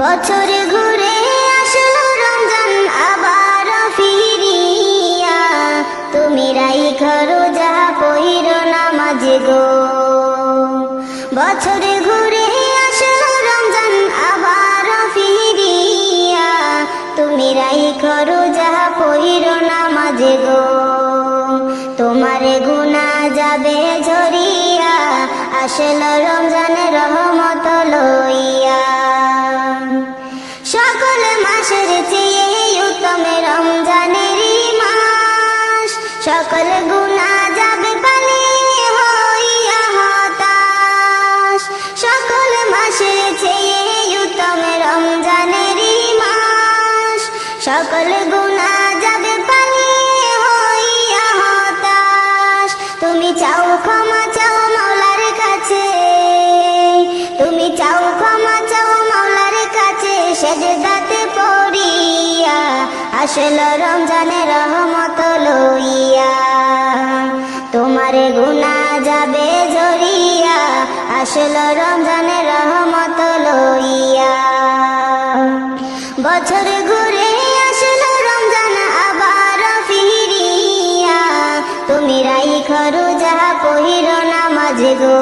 বছর ঘুরে আসলো রমজান আবার ফিরিয়া, তুমি রাইখা রোজা পইরো নামাজ গো। বছর ঘুরে আসলো রমজান আবার ফিরিয়া, তুমি রাইখা রোজা পইরো নামাজ গো। তোমার গুনাহ যাবে ঝরিয়া, আসলো রমজান রহমত লইয়া। সকল মাসের চেয়ে উত্তম রমজানেরই মাস, সকল গুনাহ যাবে পালিয়ে হইয়া হতাশ। সকল মাসের চেয়ে উত্তম রমজানেরই মাস, সকল গুনাহ যাবে পালিয়ে হইয়া হতাশ। তুমি চাও ক্ষমা চাও মাওলার কাছে, তুমি চাও ক্ষমা চাও মাওলার কাছে, সেজদাতে পড়িয়া আসলো রমজানের রহমত লইয়া। তোমার গুনাহ যাবে ঝরিয়া, আসলো রমজানের রহমত লইয়া। বছর ঘুরে আসলো রমজান আবার ফিরিয়া, তুমি রাইখা রোজা পইরো নামাজ গো।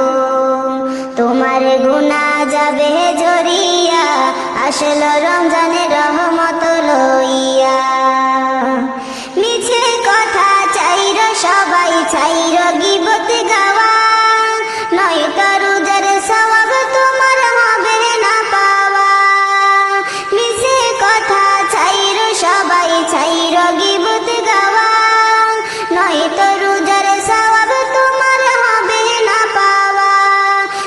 তোমার গুনাহ যাবে ঝরিয়া, আসলো রমজানের রহমত লইয়া। মিছে কথা চাইর সবাই চাইর গীবত গাওয়া, নয়তো রোজার সওয়াব তোমার হবে না পাওয়া। মিছে কথা চাইর সবাই চাইর গীবত গাওয়া, নয়তো রোজার সওয়াব তোমার হবে না পাওয়া।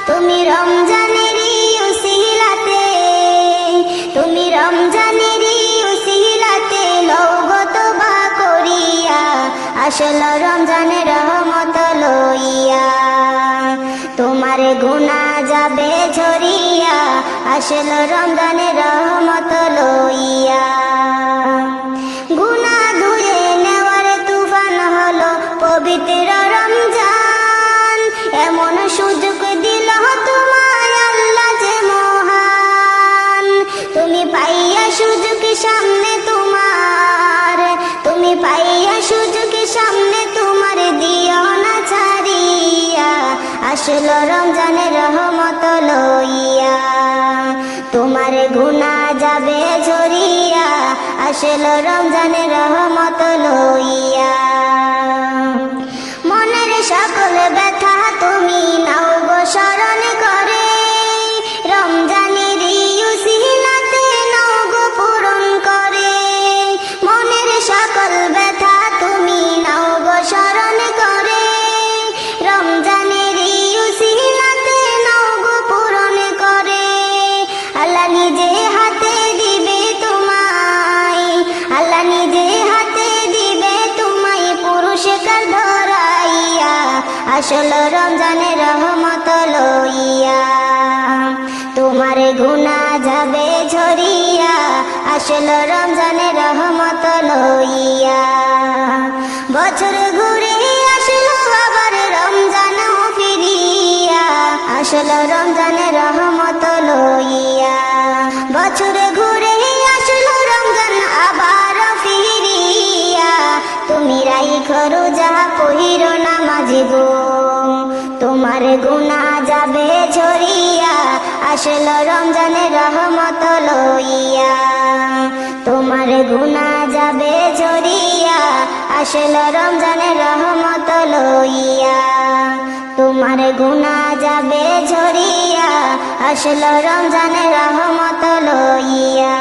তুমি রমজানেরই উসিলাতে, তুমি রমজানেরই উসিলাতে লওগো তওবা করিয়া, আসলো রমজানের রহমত লইয়া। তোমার গুনাহ যাবে ঝরিয়া, আসলো রমজানের রহমত লইয়া। গুনাহ ধুয়ে নেওয়ার তুফান হলো পবিত্র রমজান, এমন সুযোগ দিল তোমায় আল্লাহ যে মহান। তুমি পাইয়া সুযোগ সামনে তোমার, তুমি পাইয়া সুযোগ সামনে তোমার, দিও না ছাড়িয়া, আসলো রমজানের রহমত লইয়া। তোমার গুনাহ যাবে ঝরিয়া, আসলো রমজানের রহমত লইয়া। মনের সকল ব্যথা তুমি নাও গো স্মরণ করে, রমজানেরই উসিলাতে নাও গো পূরণ করে। মনের সকল ব্যথা তুমি নাও গো স্মরণ করে, রমজানেরই উসিলাতে নাও গো পূরণ করে। আল্লাহ নিজে হাতে দিবে তোমায়, আল্লাহ নিজে হাতে দিবে তোমায় পুরস্কার ধরাইয়া, আসলো রমজানের রহমত লইয়া। তোমার গুনাহ যাবে ঝরিয়া, আসলো রমজানের রহমত লইয়া। বছর ঘুরে আসলো আবার রমজান ফিরিয়া, আসলো রমজানের রহমত লইয়া। বছর ঘুরে আসলো রমজান আবার ফিরিয়া, তুমি রাইখা রোজা পইরো নামাজ গো। তোমার গুনাহ যাবে ঝরিয়া, আসলো রমজানের রহমত লইয়া। তোমার গুনাহ যাবে ঝরিয়া, আসলো রমজানের রহমত লইয়া। তোমার গুনাহ যাবে ঝরিয়া, আসলো রমজানের রহমত লইয়া।